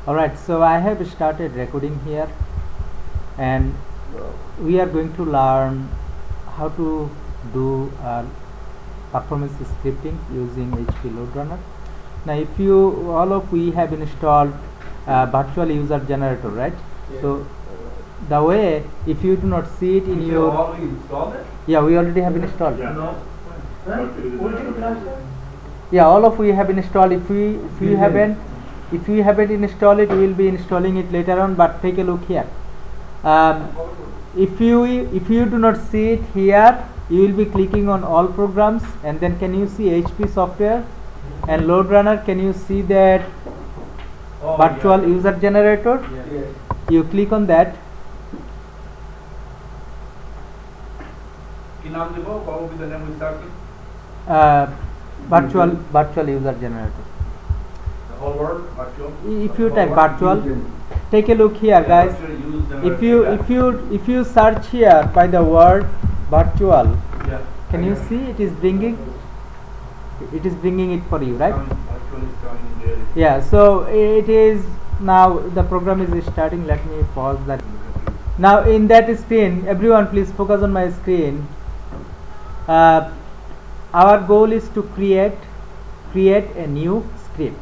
Alright, so I have started recording here, and we are going to learn how to do performance scripting using HP LoadRunner. Now if you all of we have installed virtual user generator, right? Yes. So the way, if you do not see it in your already installed it? yeah, we already have installed. No. Yeah, all of we have installed. If you haven't installed it, we will be installing it later on. But take a look here. If you do not see it here, you will be clicking on all programs, and then can you see HP software and LoadRunner? Can you see that virtual user generator? Yes. You click on that. What will be the name we started? Virtual user generator. The whole word, virtual? If you type virtual, take a look here, guys. If you search here by the word virtual, Yeah. can you see it is bringing it for you, right? Virtual is coming there. Yeah, so it is now the program is starting. Let me pause that. Now in that screen, everyone please focus on my screen. Our goal is to create a new script.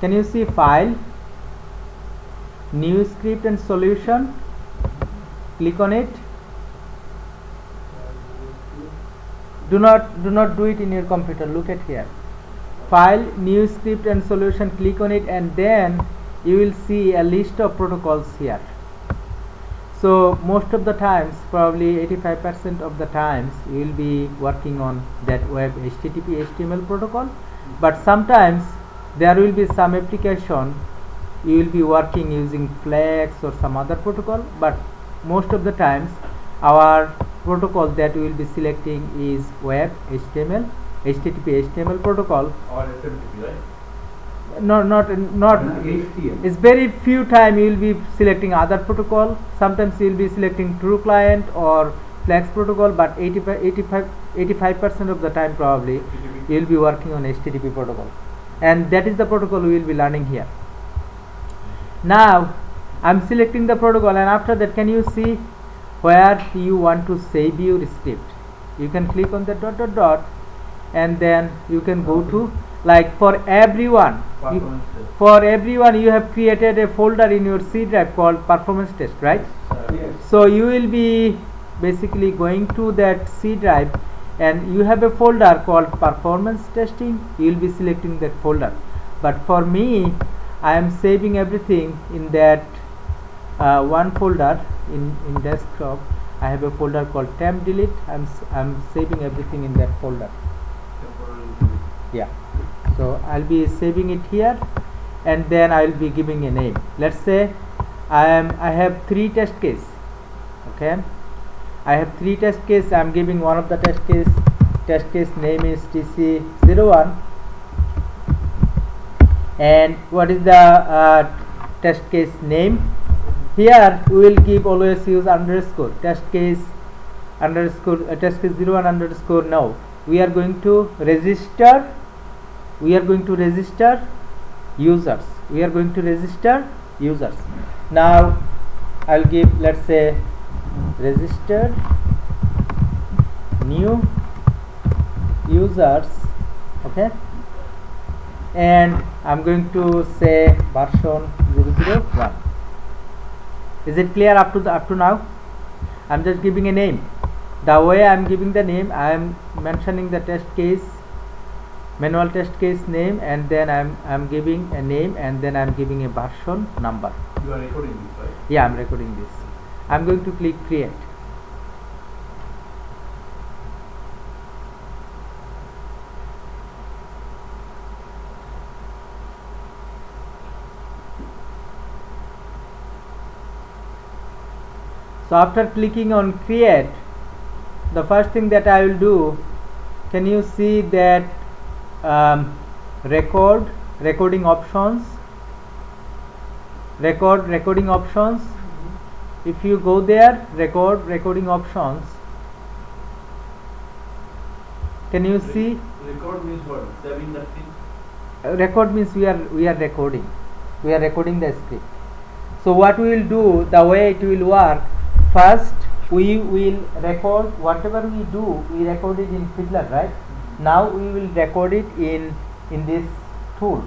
Can you see file, new script and solution? Click on it. Do not do it in your computer. Look at here. File, new script and solution. Click on it, and then you will see a list of protocols here. So most of the times, probably 85% of the times, you will be working on that web HTTP HTML protocol. But sometimes there will be some application you will be working using Flex or some other protocol. But most of the times, our protocol that we will be selecting is web HTML, HTTP HTML protocol. Or SMTP, right? Not HTML. it's very few time you will be selecting other protocol. Sometimes you will be selecting True Client or Flex protocol, but 85% of the time probably you will be working on HTTP protocol, and that is the protocol we will be learning here. Now I'm selecting the protocol, and after that, can you see where you want to save your script? You can click on the dot, and then you can go to, like, for everyone you have created a folder in your C drive called performance test, right? Yes. So you will be basically going to that C drive, and you have a folder called performance testing. You will be selecting that folder, but for me, I am saving everything in that one folder in desktop. I have a folder called temp delete. I'm saving everything in that folder. Yeah, so I'll be saving it here, and then I'll be giving a name. Let's say I have 3 test case. Okay, I have 3 test case. I'm giving one of the test case name is TC01, and what is the test case name? Here we will give, always use underscore test case underscore test case 01 underscore. Now we are going to register users. Now I'll give, let's say, registered new users. Okay, and I'm going to say version 001. Is it clear up to now? I'm just giving a name. The way I'm giving the name, I am mentioning the test case, manual test case name, and then I'm giving a name, and then I'm giving a version number. You are recording this, right? Yeah, I'm recording this. I'm going to click create. So after clicking on create, the first thing that I will do, can you see that recording options? Recording options. If you go there, recording options, can you see? Record means what? Saving that thing? Record means we are recording. We are recording the script. So what we will do, the way it will work, first we will record whatever we do, we record it in Fiddler, right? Now we will record it in this tool.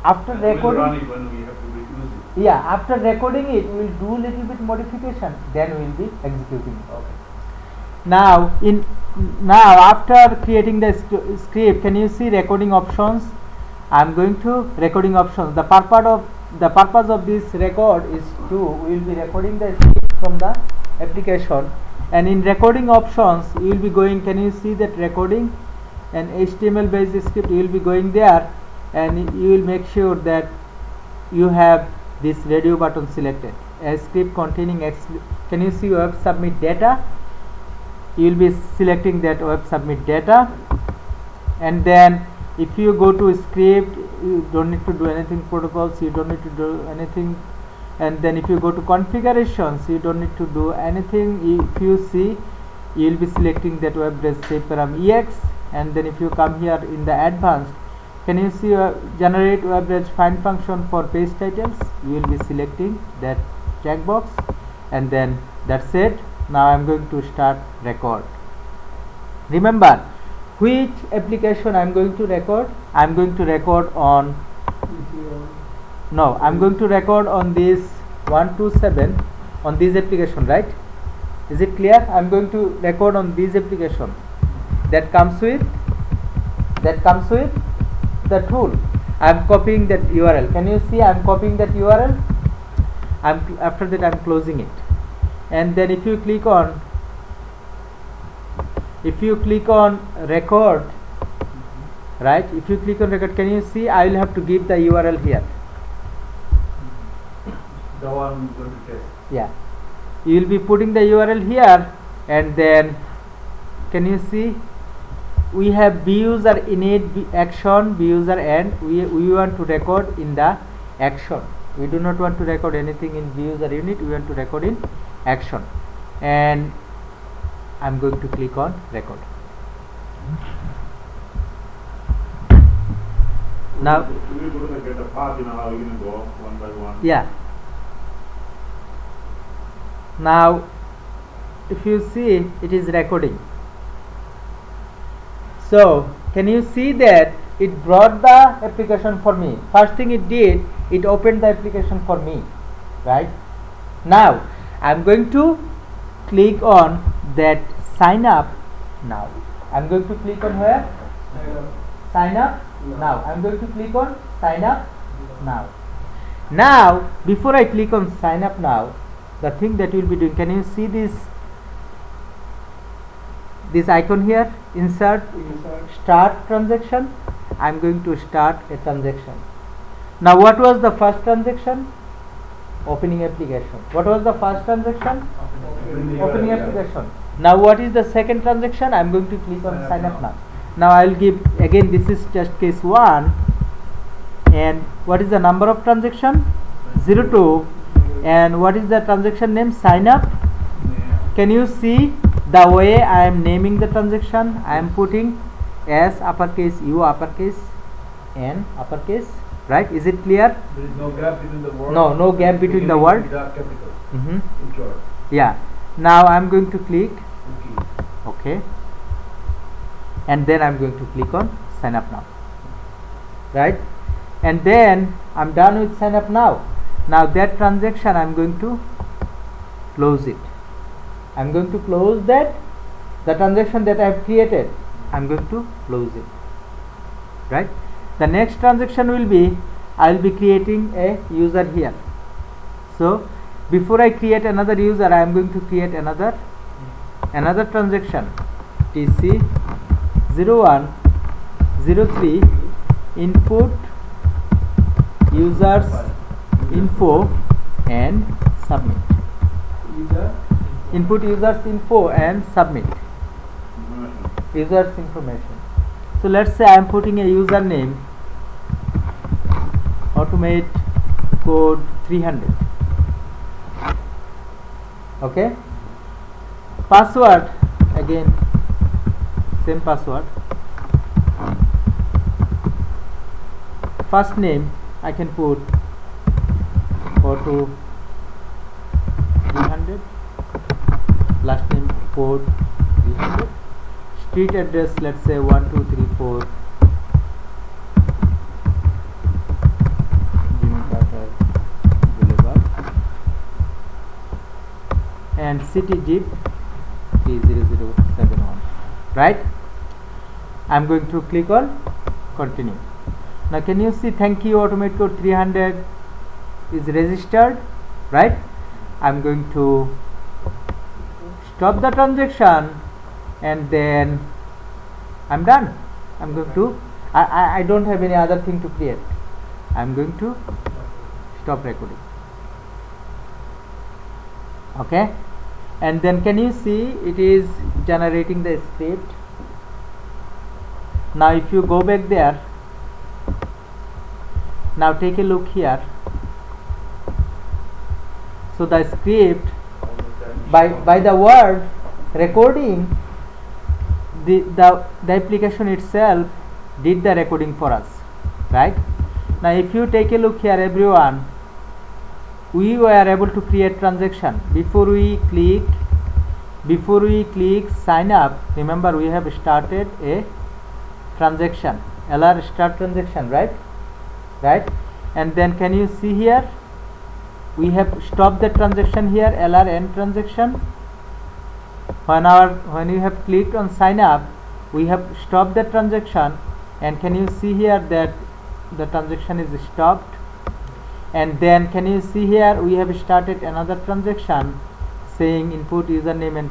After And we'll recording, run it when we have to reuse it. yeah, after recording it, we will do little bit modification, then we will be executing it. Okay. Now after creating the script, can you see recording options? I am going to recording options. The purpose of this record is to, we will be recording the script from the application, and in recording options you will be going, can you see that recording and HTML based script, you will be going there, and you will make sure that you have this radio button selected. A script containing can you see web submit data? You will be selecting that web submit data, and then if you go to script, you don't need to do anything, protocols you don't need to do anything, and then if you go to configurations, you don't need to do anything. If you see, you will be selecting that web address save param ex, and then if you come here in the advanced, can you see generate web address find function for page titles? You will be selecting that checkbox, and then that's it. Now I am going to start record. Remember which application I am going to record? I am going to record on, no, I am going to record on this 127 on this application, right? Is it clear? I am going to record on this application that comes with the tool. I am copying that URL. Can you see I am copying that URL? After that I am closing it, and then if you click on record, right, if you click on record, can you see I will have to give the URL here. The one we're going to test. Yeah, you will be putting the URL here, and then can you see we have buser init action, buser end. We want to record in the action. We do not want to record anything in buser unit, we want to record in action, and I am going to click on record. Now We're going to get the path, how we're going to go one by one. yeah, now if you see, it is recording. So can you see that it brought the application for me? First thing it did, it opened the application for me, right? Now I am going to click on that sign up. Now I am going to click on where? Sign up. Now I am going to click on sign up now. Now before I click on sign up now, the thing that we will be doing, can you see this icon here, insert start transaction? I am going to start a transaction. Now what was the first transaction? Opening application. What was the first transaction? Opening application. Now what is the second transaction? I am going to click on sign up now. Now I will give, again this is just case 1, and what is the number of transaction? 02, and what is the transaction name? Sign up. Can you see the way I am naming the transaction? I am putting S uppercase, U uppercase, N uppercase, right? Is it clear? There is no gap between the word. No gap between the word. Yeah. Now I am going to click OK, and then I am going to click on sign up now, right? And then I am done with sign up now. Now that transaction I am going to close it. I am going to close that, the transaction that I have created, I am going to close it, right? The next transaction will be, I will be creating a user here. So before I create another user, I am going to create another transaction, TC 0103 input users info and submit. Input users info and submit users information. So let's say I am putting a username automate code 300. Okay. Password, again same password. First name I can put auto 300, last name code 300, street address let's say 1234 Boulevard, and city zip 30071. Right? I'm going to click on continue. Now can you see thank you automate code 300 is registered, right? I'm going to stop the transaction and then I'm done. I'm going to I don't have any other thing to create. I'm going to stop recording. Okay, and then can you see it is generating the script. Now if you go back there, now take a look here. So the script by the word recording, the application itself did the recording for us, right? Now if you take a look here everyone, we were able to create transaction before we click sign up. Remember we have started a transaction, LR start transaction, right? And then can you see here we have stopped the transaction here, LR end transaction. When you have clicked on sign up, we have stopped the transaction, and can you see here that the transaction is stopped. And then can you see here we have started another transaction saying input username and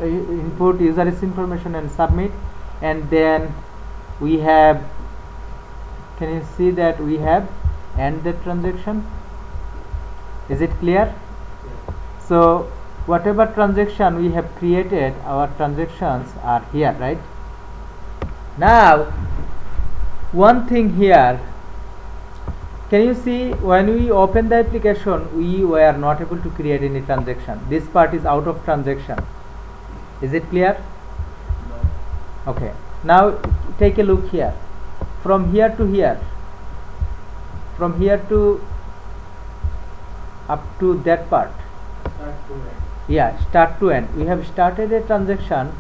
input user information and submit. And then we have, can you see that we have end the transaction? Is it clear? So whatever transaction we have created, our transactions are here, right? Now one thing here, can you see when we open the application we were not able to create any transaction. This part is out of transaction. Is it clear? No. Okay, now take a look here. From here to here, from here to up to that part, Start to end. yeah, start to end, we have started a transaction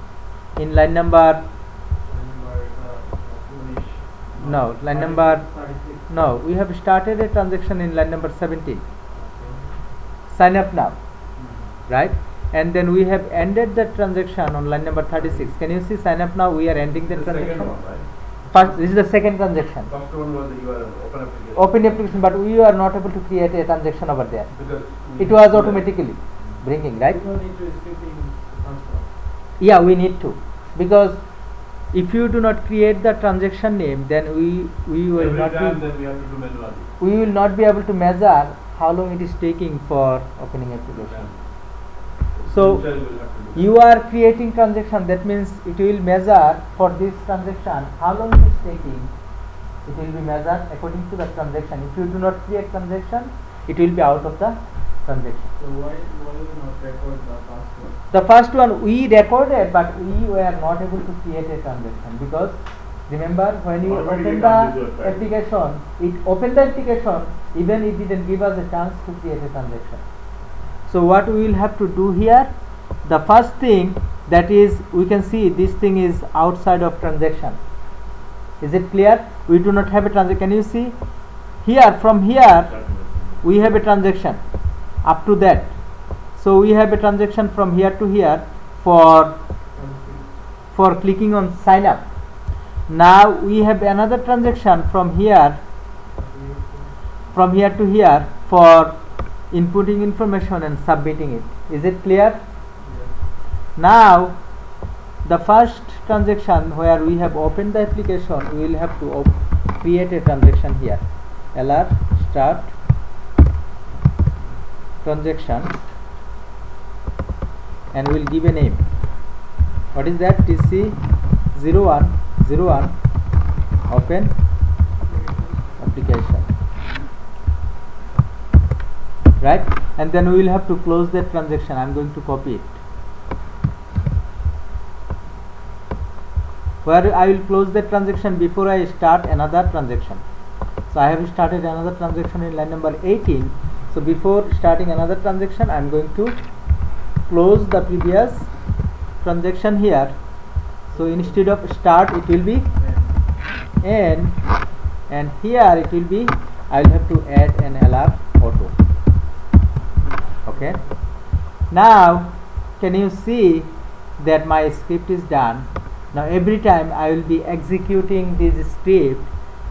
in line number no, line number 36. no, we have started a transaction in line number 17. Sign up now, right? And then we have ended the transaction on line number 36. Can you see sign up now? We are ending the The transaction. second one, right? First, this is the second transaction. First one was the URL, open application. Open application, but we are not able to create a transaction over there. Because It was automatically bringing, right? You don't need to scripting transfer. Yeah, we need to, because if you do not create the transaction name, then we will Every not time be, then we have to do manually. we will not be able to measure how long it is taking for opening application. So Initially we'll have to do you are creating transaction, that means it will measure for this transaction how long it is taking. It will be measured according to the transaction. If you do not create transaction, it will be out of the transaction. So why you not record the password? The first one we recorded, but we were not able to create a transaction because remember when you Automatically open comes the with your application, it opened the application, even it didn't give us a chance to create a transaction. So what we will have to do here, the first thing that is, we can see this thing is outside of transaction. Is it clear? We do not have a transaction. Can you see here, from here we have a transaction up to that. So we have a transaction from here to here for clicking on sign up. Now we have another transaction from here to here for inputting information and submitting it. Is it clear? Now the first transaction where we have opened the application, we will have to create a transaction here, LR start transaction, and we will give a name. What is that? TC0101 open application, right? And then we will have to close that transaction. I am going to copy it. Where I will close the transaction before I start another transaction. So So I have started another transaction in line number 18. So before starting another transaction, I am going to close the previous transaction here. So instead of start, it will be end, and here it will be, I will have to add an LR auto. Okay. Now can you see that my script is done? Now every time I will be executing this script.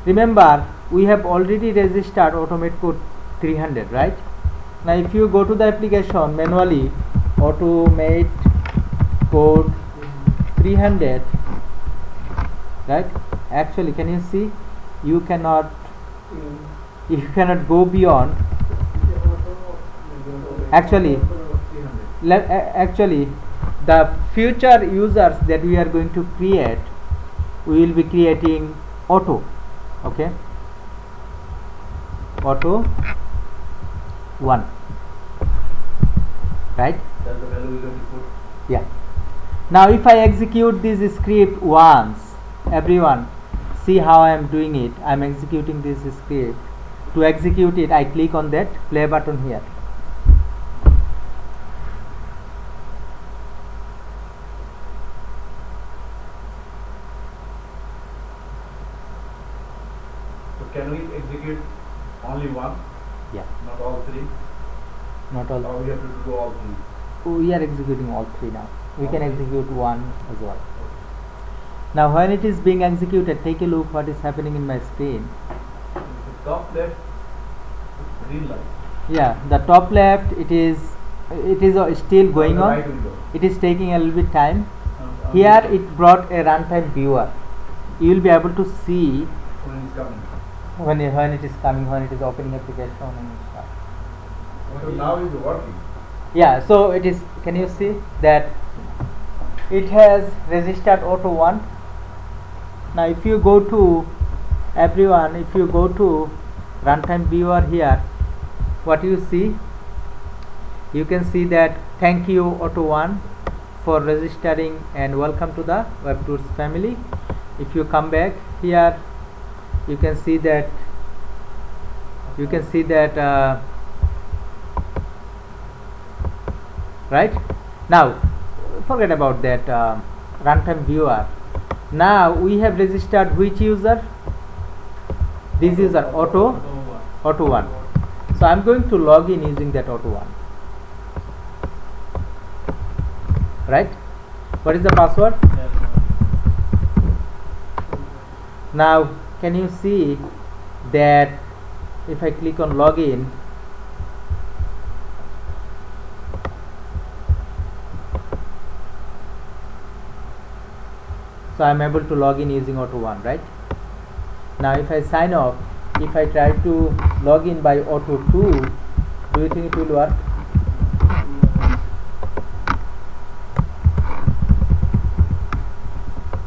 Remember, we have already registered automate code 300, right? Now if you go to the application manually, automate code 300, right? Actually, can you see, you cannot go beyond. Actually, the future users that we are going to create, we will be creating auto. Okay, auto 1, right? That's the value we're going to put. Yeah. Now if I execute this script once, everyone see how I am doing it. I am executing this script. To execute it, I click on that play button here. So can we execute only one? Yeah. Not all three? Not all. Or we have to do all three? We are executing all three now. We can Okay. execute one as well. Now when it is being executed, take a look what is happening in my screen. The top left, green light. Yeah, the top left, it is still going the on. right window. It is taking a little bit time. On Here the- it brought a runtime viewer. You will be able to see when it's coming. when it is coming, when it is opening application and stuff. So now it's working. Yeah, so it is, can you see that it has registered auto 1. Now if you go to everyone, if you go to runtime viewer here, what you see, you can see that thank you auto 1 for registering and welcome to the WebTools family. If you come back here, you can see that right now, forget about that runtime viewer. Now we have registered which user? This user auto 1. So I'm going to log in using that auto 1, right? What is the password? Now can you see that if I click on login, so I am able to log in using auto 1, right? Now if I sign off, if I try to log in by auto 2, do you think it will work?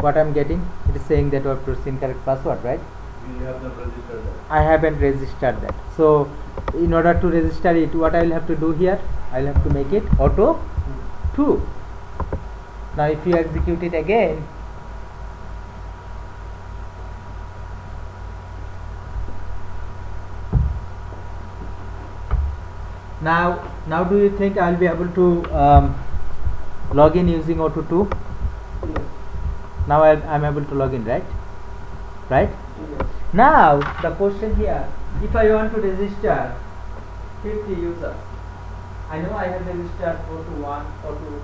What I am getting, it is saying that WebTools incorrect password, right? We have not registered that. I haven't registered that. So in order to register it, what I will have to do here, I will have to make it auto 2. Now if you execute it again, now do you think I will be able to log in using auto 2? Now I am able to log in, right? Now the question here, if I want to register 50 users, I know I have registered auto 1, auto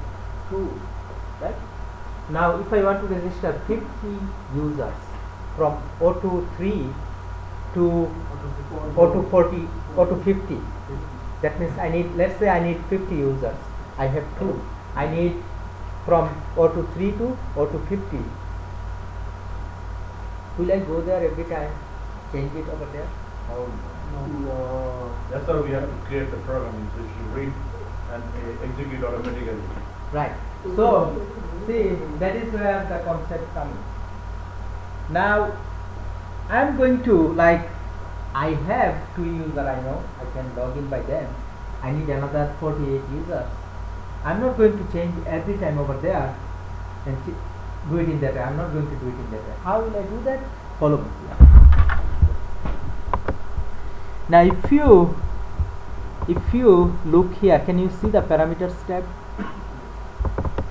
2, right? Now if I want to register 50 users from auto 3 to auto 40, auto 50, that means I need, let's say I need 50 users. I have 2. I need from auto 3 to auto 50. Will I go there every time, change it over there? Oh, no. That's why we have to create the program so it should read and execute automatically. Right. So see, that is where the concept comes. Now I am going to, like, I have 2 users, I know I can log in by them. I need another 48 users. I am not going to change every time over there and do it in that way. I am not going to do it in that way. How will I do that? Follow me. Now if you look here, can you see the parameters tab?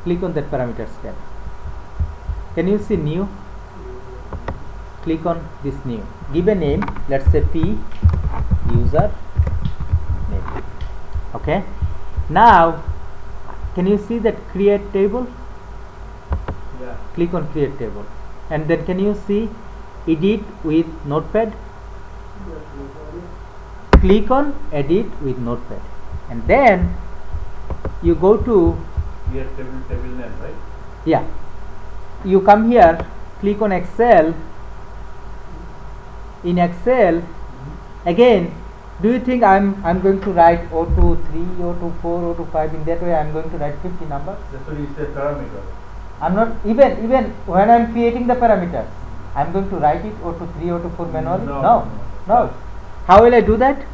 Click on that parameters tab. Can you see new? Click on this new. Give a name, let's say P user name. Okay. Now can you see that create table? Yeah. Click on create table, and then can you see edit with notepad? Click on edit with notepad, and then you go to Here table name, right? yeah, you come here, click on Excel. In Excel again, do you think I'm going to write O23, O24, O25 in that way? I'm going to write 50 numbers. That's what you said parameter. I'm not even when I'm creating the parameters, I'm going to write it O23, O24 manually. No. How will I do that?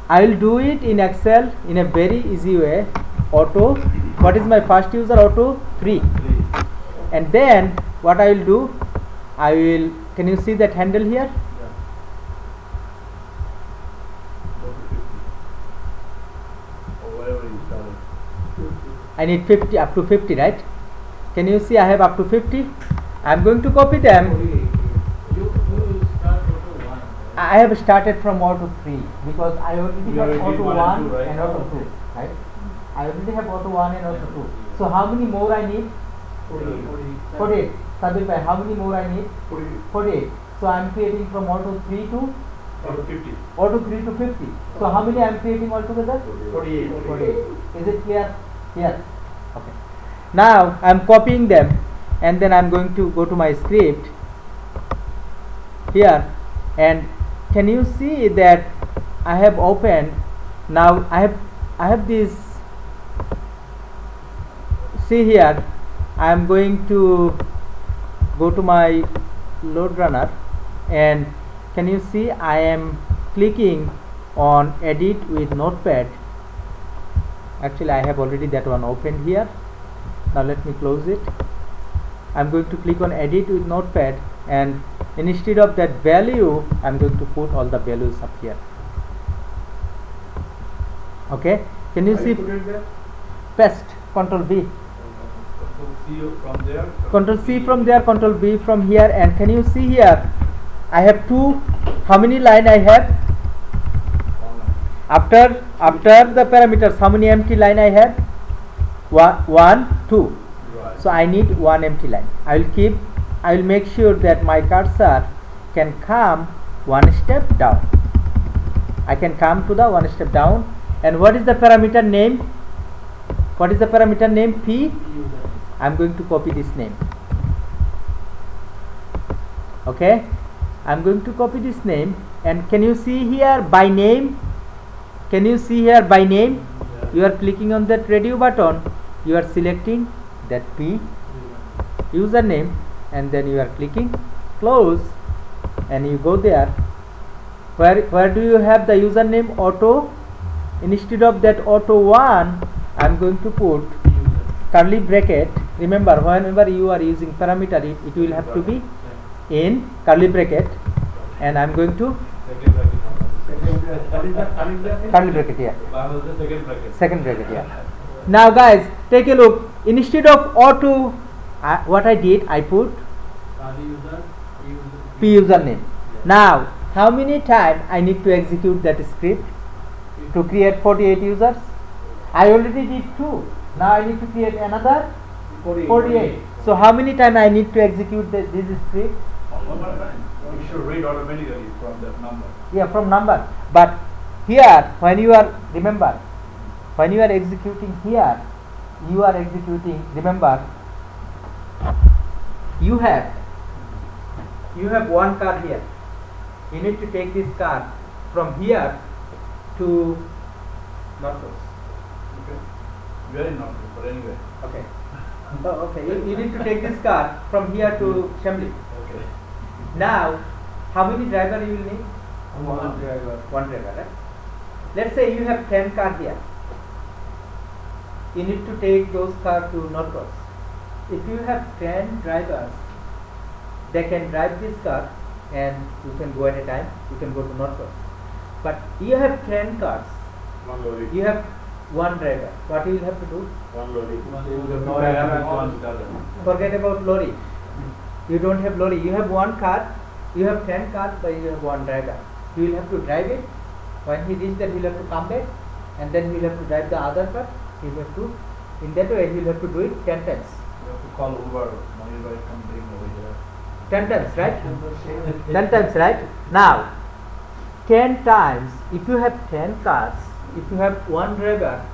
I will do it in Excel in a very easy way. Auto, what is my first user? Auto3. And then what I will do, I will, can you see that handle here? Yeah. Go to 50. Or whatever you started. I need 50, up to 50, right? Can you see I have up to 50? I'm going to copy them. I have started from auto 3 because I already have auto 1 right? and auto 2, right? I already have auto 1 and auto 2. So how many more I need? 48. Sabir bhai, how many more I need? 48. So I am creating from auto 3 to Auto 50. auto 3 to 50. So how many I am creating altogether? 48. 48. Is it clear? Here. Okay. Now I am copying them, and then I am going to go to my script here, and can you see that I have opened now? I have this. See here, I am going to go to my LoadRunner, and can you see I am clicking on edit with notepad. Actually I have already that one opened here. Now let me close it. I am going to click on edit with notepad, and instead of that value I am going to put all the values up here. Okay, can you see? Paste, Control V. Control C from there, Control V from here, and can you see here I have two. How many line I have? After the parameters, how many empty line I have? 1, 2. So I need one empty line. I will make sure that my cursor can come one step down. I can come to the one step down. And what is the parameter name? What is the parameter name? P. I am going to copy this name. Okay, I am going to copy this name, and can you see here by name? Can you see here by name? You are clicking on that radio button. You are selecting that P username, and then you are clicking close, and you go there. Where do you have the username? Auto. Instead of that auto 1, I am going to put curly bracket. Remember, whenever you are using parameter, it will have to be in curly bracket, and I am going to curly bracket here. Second bracket here. Now guys, take a look. Instead of auto, what I did, I put P username. Now, how many times I need to execute that script to create 48 users? I already did 2. Now I need to create another 48. So how many times I need to execute this script? One more time. You should read automatically from that number. Yeah, from number. But here, when you are, remember, when you are executing here, you are executing, remember, you have one car here. You need to take this car from here to Northwest. Okay. Very not, but anyway. Okay. So, okay, you need to take this car from here to Chambly. Okay. Now, how many driver you will need? One driver. One driver, right? Let's say you have 10 car here. You need to take those cars to Northwest. If you have 10 drivers, they can drive this car and you can go at a time, you can go to northwest. But you have 10 cars, One lorry. you have one driver. What you will have to do? One lorry. Forget about lorry. You don't have lorry. You have one car, you have 10 cars, but you have one driver. You will have to drive it. When he reaches there, he will have to come back, and then he will have to drive the other car. He will have to, in that way, he will have to do it 10 times. You have to call Uber. Money can bring over here. 10 times, right? 10 times, right? Now, 10 times, if you have 10 cars, if you have one driver,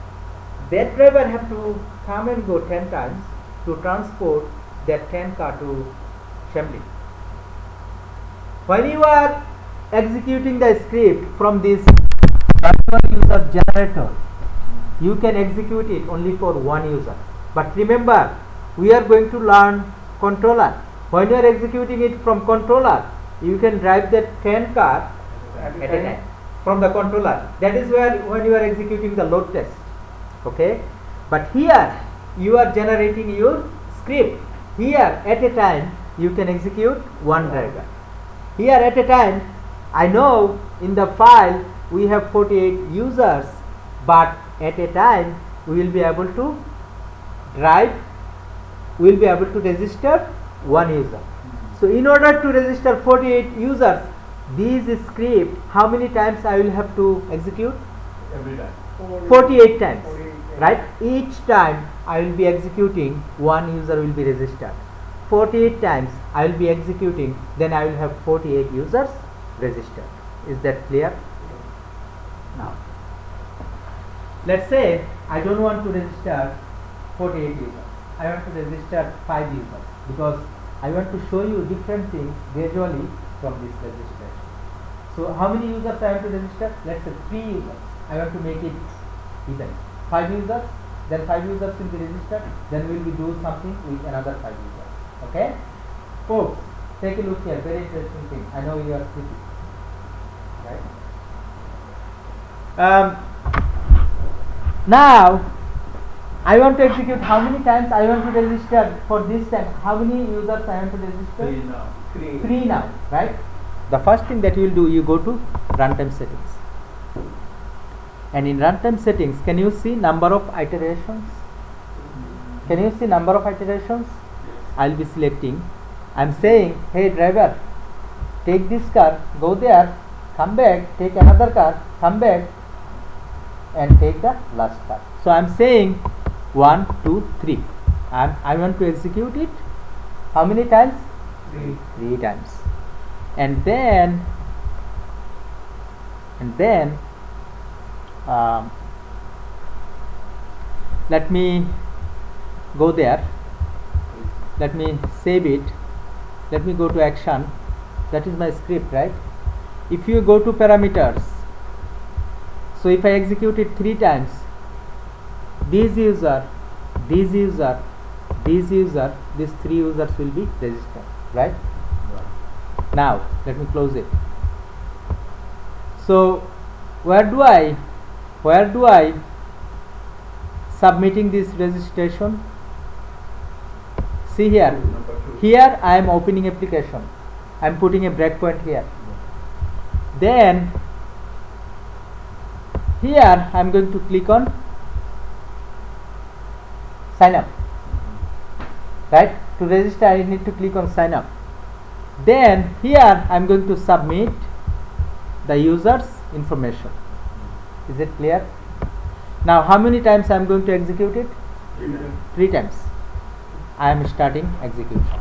that driver have to come and go 10 times to transport that 10 car to Chambly. When you are executing the script from this user generator, you can execute it only for one user. But remember, we are going to learn controller. When you are executing it from controller, you can drive that 10 car at a time from the controller. That is where when you are executing the load test. Okay, but here you are generating your script. Here at a time you can execute one driver. Here at a time, I know in the file we have 48 users, but at a time we will be able to drive, we will be able to register one user. So in order to register 48 users, this script, how many times I will have to execute? Every time. 48 times, right? Each time I will be executing, one user will be registered. 48 times I will be executing, then I will have 48 users registered. Is that clear? Now, let's say I don't want to register 48 users. I want to register 5 users because I want to show you different things gradually from this registration. So how many users I have to register? Let's say 3 users. I want to make it even. 5 users, then 5 users will be registered, then we will do something with another 5 users. Okay? Folks, take a look here, very interesting thing. I know you are sleepy. Right? Now, I want to execute how many times I want to register for this time. How many users I want to register? 3 now. 3 now, right? The first thing that you will do, you go to runtime settings. And in runtime settings, can you see number of iterations? Can you see number of iterations? I will be selecting. I am saying, hey driver, take this car, go there, come back, take another car, come back, and take the last car. So I am saying 1, 2, 3. I want to execute it. How many times? 3 times. And then let me go there, let me save it, let me go to action. That is my script, right? If you go to parameters, so if I execute it 3 times, this user, this user, this user, these 3 users will be registered, right? Now let me close it. So where do I submitting this registration? See here. Here I am opening application. I am putting a breakpoint here. Then here I am going to click on sign up. Right? To register I need to click on sign up. Then here I am going to submit the user's information. Is it clear? Now how many times I am going to execute it? 3 times. I am starting execution.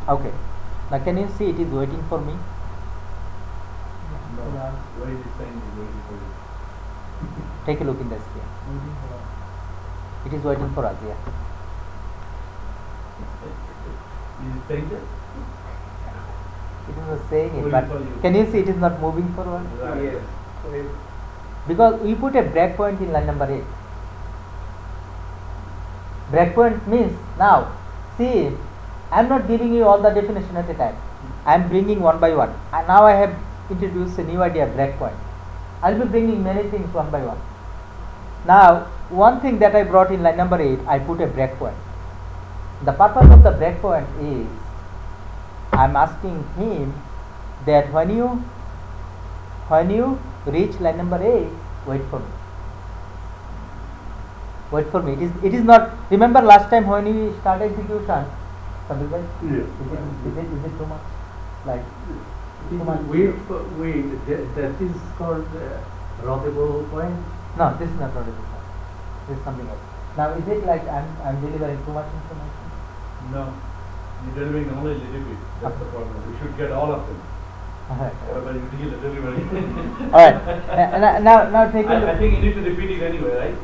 Okay. Now can you see it is waiting for me? Where is it saying it's waiting for you? Take a look in the screen. It is waiting for us, yeah. Is it saying that? It is not saying it, Waiting but for you. can you see it is not moving forward? Yes. Because we put a breakpoint in line number 8. Breakpoint means now, see, I am not giving you all the definition at a time. I am bringing one by one. And now I have introduced a new idea, breakpoint. I will be bringing many things one by one. Now, one thing that I brought in line number 8, I put a breakpoint. The purpose of the breakpoint is I am asking him that when you reach line number 8, wait for me. Wait for me. It is not. Remember last time when we started execution, Sabir bhai? Yeah. Is it too much? Like too much? Wait, that is called routable point. No, this is not what it is. This is something else. Now is it like I'm delivering too much information? No, you're delivering only a little bit. That's the problem. We should get all of them. Alright. Whatever you deal is delivering. Alright. Now take a look. I think you need to repeat it anyway, right?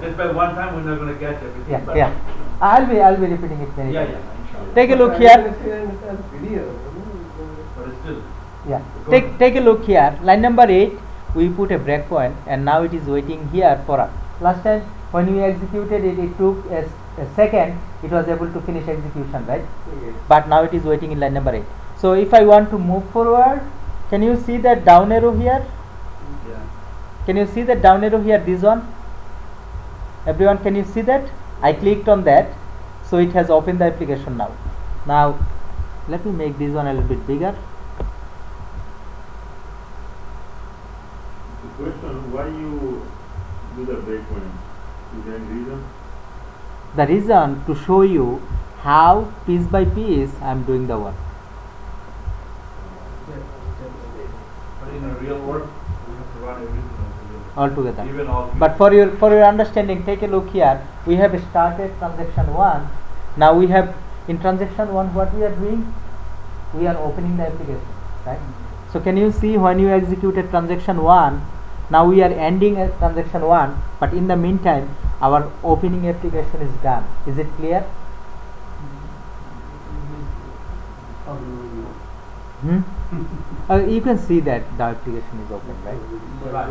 Just by one time we're not going to catch everything. Yeah, but yeah. I'll be repeating it many Yeah, times. yeah. Inshallah. Take a look here. But it's still. Yeah. Go on. Take a look here. Line number 8, we put a breakpoint, and now it is waiting here for us. Last time when we executed it, it took a second. It was able to finish execution, right? Yes. But now it is waiting in line number 8. So if I want to move forward, can you see that down arrow here? Yeah. Can you see that down arrow here? This one. Everyone, can you see that? I clicked on that, so it has opened the application now. Now let me make this one a little bit bigger. The question, why you do the breakpoint? Is there any reason? The reason to show you how piece by piece I am doing the work. But in a real world, we have to run everything Altogether. Even all. But for your understanding, take a look here. We have started transaction 1. Now we have in transaction 1 what we are doing? We are opening the application, right? So can you see when you executed transaction 1, now we are ending at transaction 1, but in the meantime our opening application is done. Is it clear? You can see that the application is open, right? Right.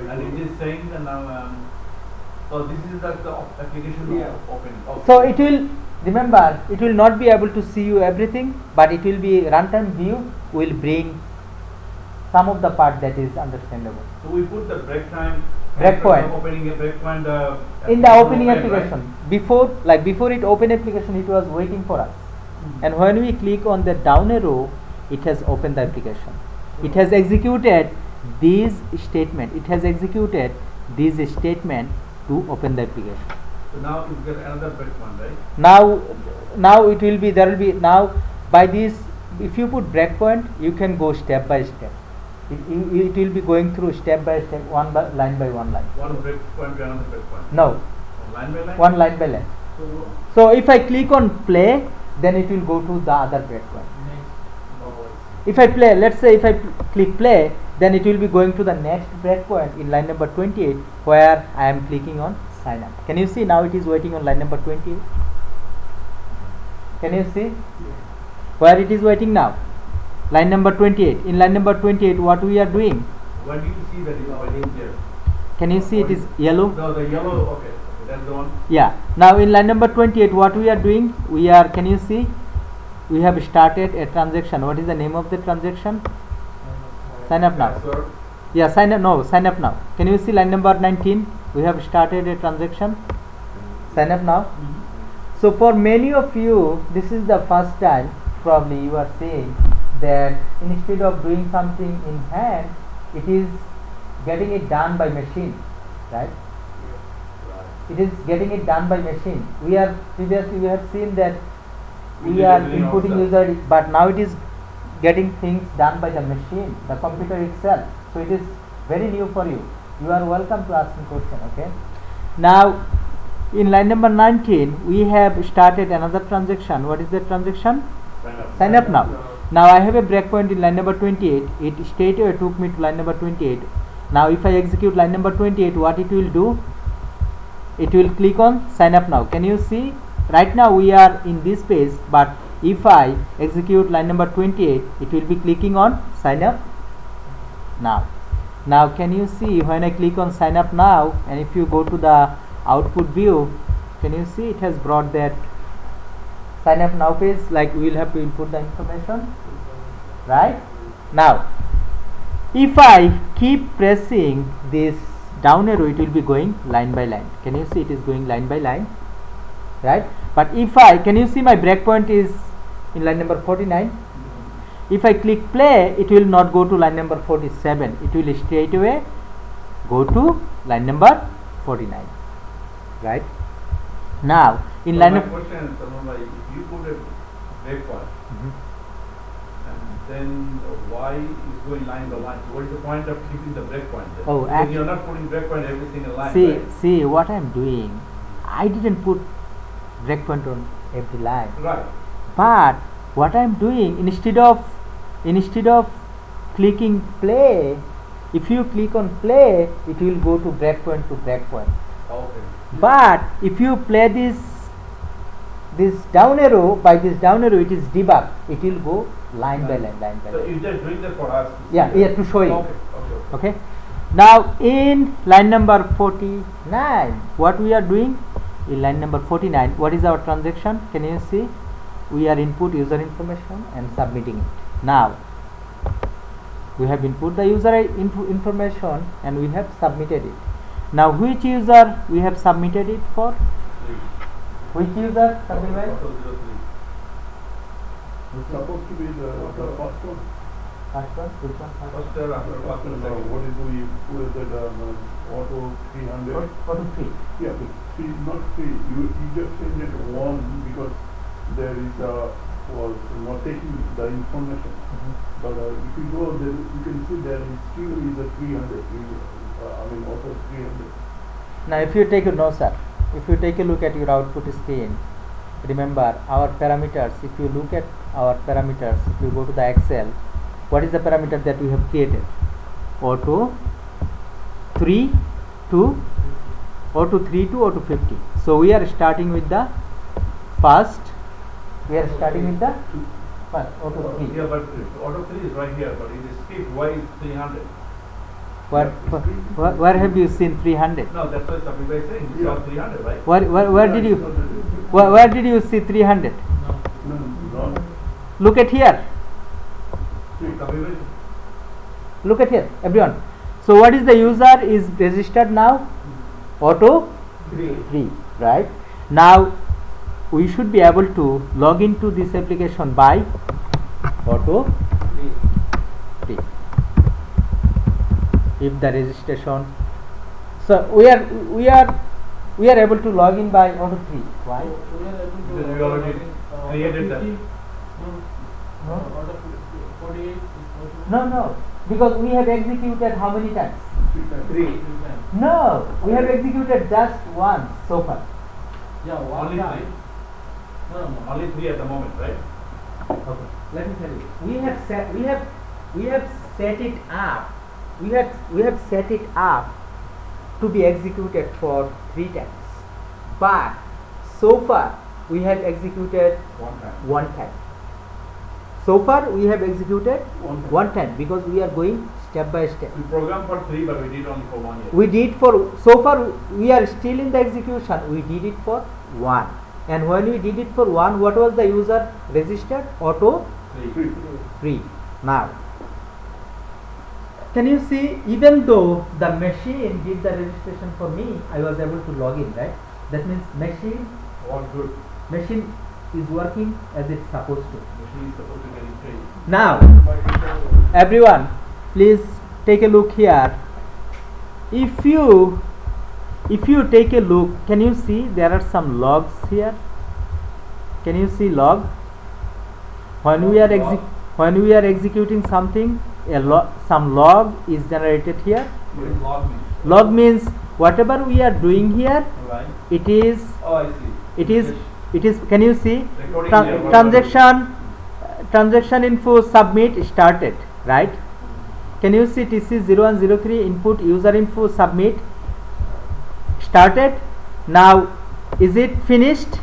And it is saying that now, so this is the application Yeah. open. So it will, remember, it will not be able to see you everything, but it will be runtime view will bring some of the part that is understandable. So we put the breakpoint. Opening a breakpoint. In the opening open, application, before it open application, it was waiting for us. And when we click on the down arrow, it has opened the application. It has executed this statement. It has executed this statement to open the application. So now you get another breakpoint, right? Now it will be, there will be, now by this, if you put breakpoint, you can go step by step. It will be going through step by step, line by one line. One breakpoint to another breakpoint. No, Line by line. one line by line. So if I click on play, then it will go to the other breakpoint. If I play, let's say if I click play, then it will be going to the next breakpoint in line number 28, where I am clicking on sign up. Can you see now it is waiting on line number 28? Can you see where it is waiting now? Line number 28. In line number 28, what we are doing? When do you see that it is waiting here? Can you see it is yellow? No, the yellow. Okay, that's the one. Yeah. Now in line number 28, what we are doing? We are. Can you see? We have started a transaction. What is the name of the transaction? Sign up now. Yes, sir. Yeah, sign up. No, sign up now. Can you see line number 19? We have started a transaction. Sign up now. So for many of you, this is the first time probably you are saying that instead of doing something in hand, it is getting it done by machine, right? It is getting it done by machine. We are previously we have seen that we are inputting user, but now it is getting things done by the machine, the computer itself. So it is very new for you. You are welcome to ask me question. Okay. Now in line number 19, we have started another transaction. What is the transaction? Sign up now. Now I have a breakpoint in line number 28. It straight away took me to line number 28. Now if I execute line number 28, what it will do? It will click on sign up now. Can you see? Right now we are in this page, but if I execute line number 28, it will be clicking on sign up now. Now can you see when I click on sign up now, and if you go to the output view, can you see it has brought that sign up now page? Like we will have to input the information, right? Now if I keep pressing this down arrow, it will be going line by line. Can you see it is going line by line, right? But if I, can you see my breakpoint is in line number 49? If I click play, it will not go to line number 47. It will straight away go to line number 49, right? Now in line my of question is, if you put a breakpoint, and then why is going line by line? So what is the point of keeping the breakpoint there? Oh, Because you're not putting breakpoint every single line. see, right? see what I am doing. I didn't put breakpoint on every line. Right. But what I am doing, instead of clicking play, if you click on play, it will go to breakpoint to breakpoint. Okay. But if you play this down arrow, by this down arrow, it is debug. It will go line by line, line by So line. you're just doing that for us to see Yeah, that. yeah, to show you. Okay. Okay. Now in line number 49, what we are doing in line number 49, what is our transaction? Can you see? We are input user information and submitting it. Now we have input the user information and we have submitted it. Now which user we have submitted it for? Which user? Something like It's supposed to be the first one. first one. Which one? First after first and second. What is we put that auto 300? Auto 3. Yeah, but three, not three. You just change it to one because there is was not taking the information. But if you go there, you can see there is still is a 300. Auto 300. Now if you take a no sir, if you take a look at your output screen, remember our parameters. If you look at our parameters, if you go to the Excel, what is the parameter that we have created? Auto 3 to auto 3 to auto 50. So we are starting with the first. We are starting with the first auto 3. Yeah, but auto 3 is right here, but in the script, why is 300? Where have you seen 300? No, that's what somebody is saying. It's not 300, right? Where did you see 300? No. Look at here. Computer. Look at here, everyone. So what is the user is registered now? Auto 3, right? Now we should be able to log into this application by auto 3. If the registration, so we are able to log in by auto 3. Why? Because we already created that. No, because we have executed how many times? 3. No, we have executed just once so far. Only 3. Only 3 at the moment, right? Okay, let me tell you. We have set it up. We have set it up to be executed for 3 times, but so far we have executed one time. So far we have executed one time because we are going step by step. We programmed for 3, but we did only for 1 year. We did for, so far we are still in the execution. We did it for 1, and when we did it for 1, what was the user registered? Auto 3. Now can you see, even though the machine did the registration for me, I was able to log in, right? That means machine All good. machine is working as it's supposed to. Machine is supposed to get it paid. Now everyone, please take a look here. If you take a look, can you see there are some logs here? Can you see log? When we are executing something, some log is generated here. What is log mean? Log means whatever we are doing here, Right. it is, Oh, I see. it is, can you see? Recording here, Transaction info submit started, right? Can you see TC0103 input user info submit started? Now is it finished?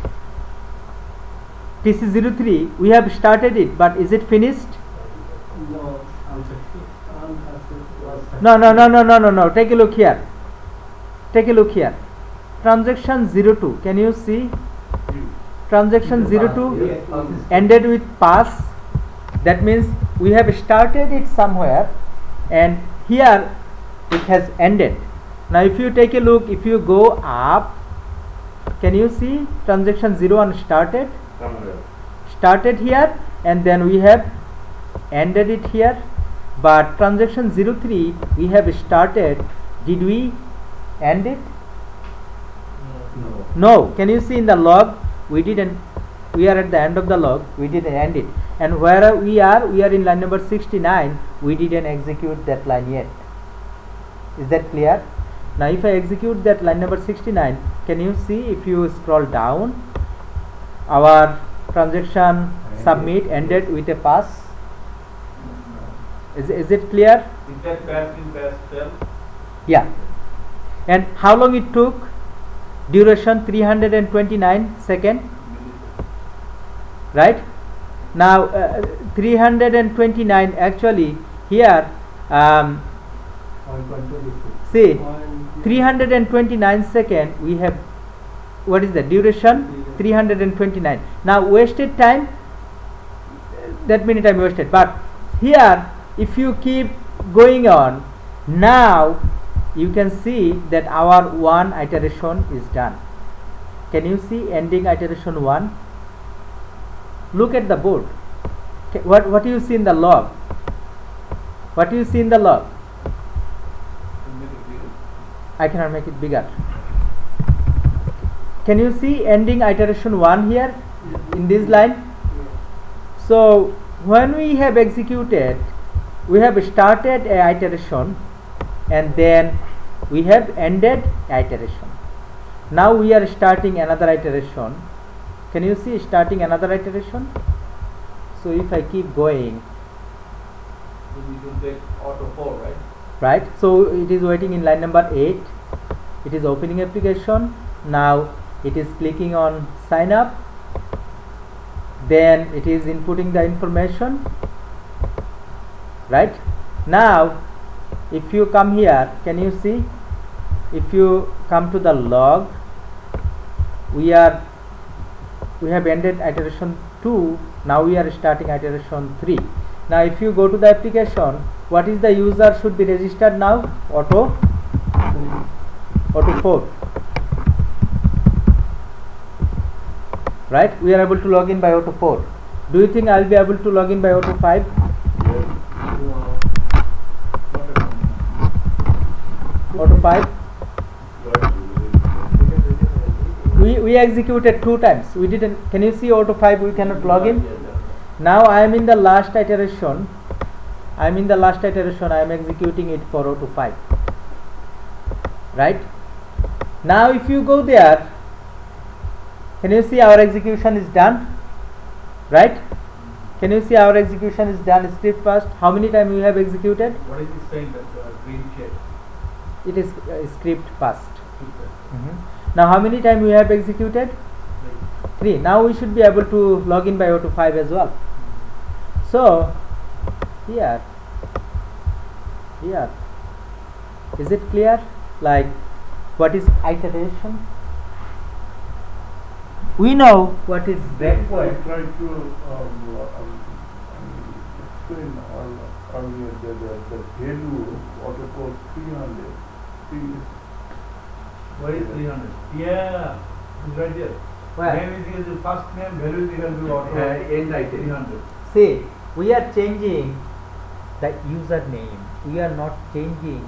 TC03 we have started it, but is it finished? No. Take a look here. Transaction 02. Can you see? Transaction 02 ended with pass. That means we have started it somewhere, and here it has ended. Now if you take a look, if you go up, can you see transaction 01 started here, and then we have ended it here. But transaction 03 we have started. Did we end it? No. Can you see in the log? We didn't. We are at the end of the log. We didn't end it. And where we are in line number 69. We didn't execute that line yet. Is that clear? Now if I execute that line number 69, can you see if you scroll down, our transaction submit ended with a pass. Is it clear? Is that passed in past 12? Yeah. And how long it took? Duration 329 seconds. Right? Now 329 actually here see 329 second we have. What is the duration? 329. Now wasted time, that many time wasted. But here if you keep going on, now you can see that our one iteration is done. Can you see ending iteration 1? Look at the board. What do you see in the log? What do you see in the log? I cannot make it bigger. Can you see ending iteration 1 here in this line? So when we have executed, we have started a iteration and then we have ended iteration. Now we are starting another iteration. Can you see starting another iteration? So if I keep going, Then we will take auto 4, right? right? So it is waiting in line number 8. It is opening application. Now it is clicking on sign up. Then it is inputting the information. Right? Now if you come here, can you see? If you come to the log, we have ended iteration 2. Now we are starting iteration 3. Now if you go to the application, what is the user should be registered now? Auto 4. Right? We are able to log in by auto 4. Do you think I will be able to log in by auto 5? Auto 5? We executed 2 times. We didn't. Can you see auto 5? We cannot log in. Now I am in the last iteration. I am executing it for auto 5. Right? Now if you go there, can you see our execution is done? Right? Can you see our execution is done? Script first. How many times we have executed? What is it saying that green shade? It is script passed. Now how many times we have executed? 3. Now we should be able to log in by auto 5 as well. So here is it clear? Like what is iteration? We know what is I breakpoint. tried to explain earlier that the value auto code 300 Where is 300? Yeah, it's right there. Where? Name is equal to first name, value is equal to auto End item. 300. See, we are changing the username. We are not changing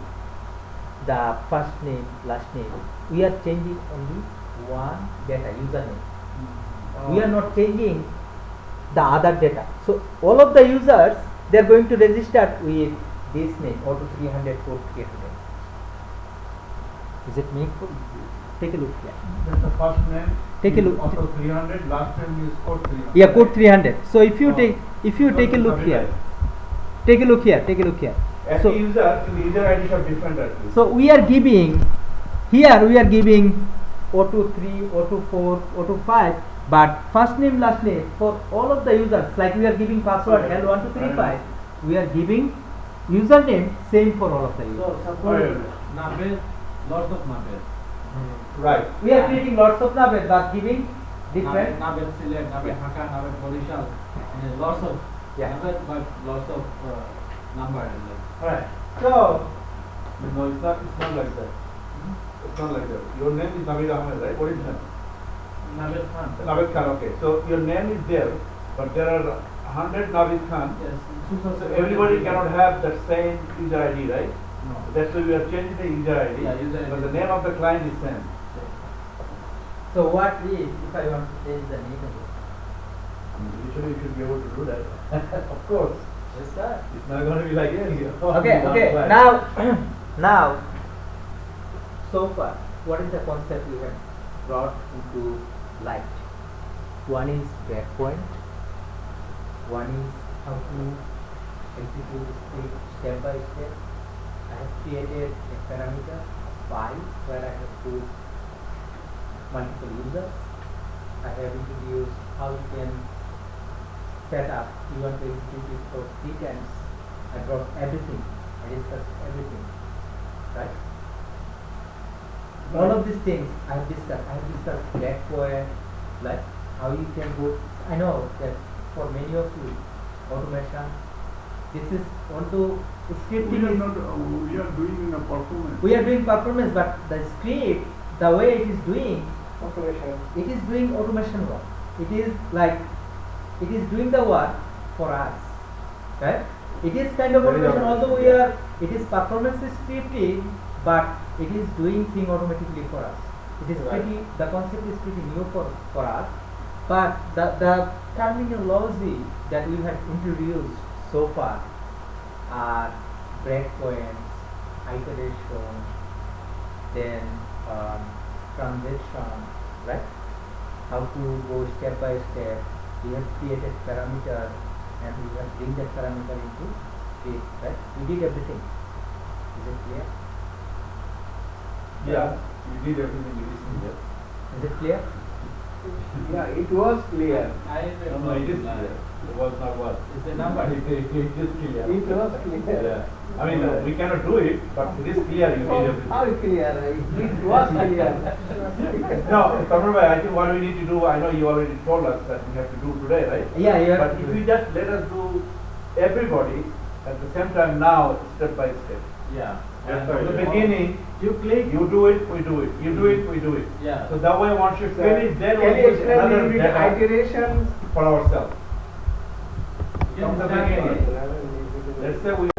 the first name, last name. We are changing only one data, username. We are not changing the other data. So all of the users, they are going to register with this name, auto 300, code 300. Is it meaningful? Take a look here. That's the first name. Take a look. Auto 300. Last name is code 300. Yeah, code 300. So if you Oh. take a look here, take a look here. As So a user, the user IDs are different actually. So we are giving auto 3, auto 4, auto 5, but first name, last name for all of the users. Like we are giving password L1235, we are giving username same for all of the users. So suppose Nabel, lots of Nabel. Right. We are creating lots of Nabel but giving different. Nabel select, Nabel Yeah. Dhaka, Nabel Bodishal, and lots of Yeah. Nabel, but lots of number. Alright. So No, it's not like that. It's not like that. Your name is Navid Ahmed, right? What is that? Nabil Khan. Navid Khan, okay. So your name is there, but there are 100 Navid Khan. Yes. So everybody cannot have that same user ID, right? No. That's why we are changing the user ID. Yeah, user But ID. the name of the client is same. So what if I want to change the name of it? Usually you should be able to do that. Of course. Yes, sir. It's not going to be like this. Okay. Now, so far, what is the concept we have brought into light? One is breakpoint. One is how to execute the script step by step. I have created a parameter file where I have put multiple users. I have introduced how you can set up. You want to execute it for 3 times. I brought everything. I discussed everything. Right? All of these things I have discussed. I have discussed breakpoint, like how you can go. I know that for many of you, automation. This is although scripting is. We are doing in a performance. We are doing performance, but the script, the way it is doing Automation. it is doing automation work. It is like it is doing the work for us, right? It is kind of Very automation. automation, Although we are, it is performance is scripting, but it is doing thing automatically for us. It is Right. pretty. The concept is pretty new for us, but the terminology that we have introduced so far are breakpoints, iteration, then transaction, right? How to go step by step. We have created parameter and we have bring that parameter into it, right? We did everything. Is it clear? Yeah, you did everything you listened, yes. Is it clear? Yeah, it was clear. No, it is clear. It was not what. It's a number. It is clear. It was clear. Yeah. I mean, we cannot do it, but it is clear you did everything. How clear? It was clear. No, Kamran, I think what we need to do, I know you already told us that we have to do today, right? Yeah, you have But to if do we it. just let us do everybody at the same time now, step by step. Yeah. From And the beginning, you click. you do it, we do it. You do it, we do it. Yeah. So that way once you finish, then Can we you put explain another little bit data iterations? for ourselves. You From the understand? beginning. Let's say we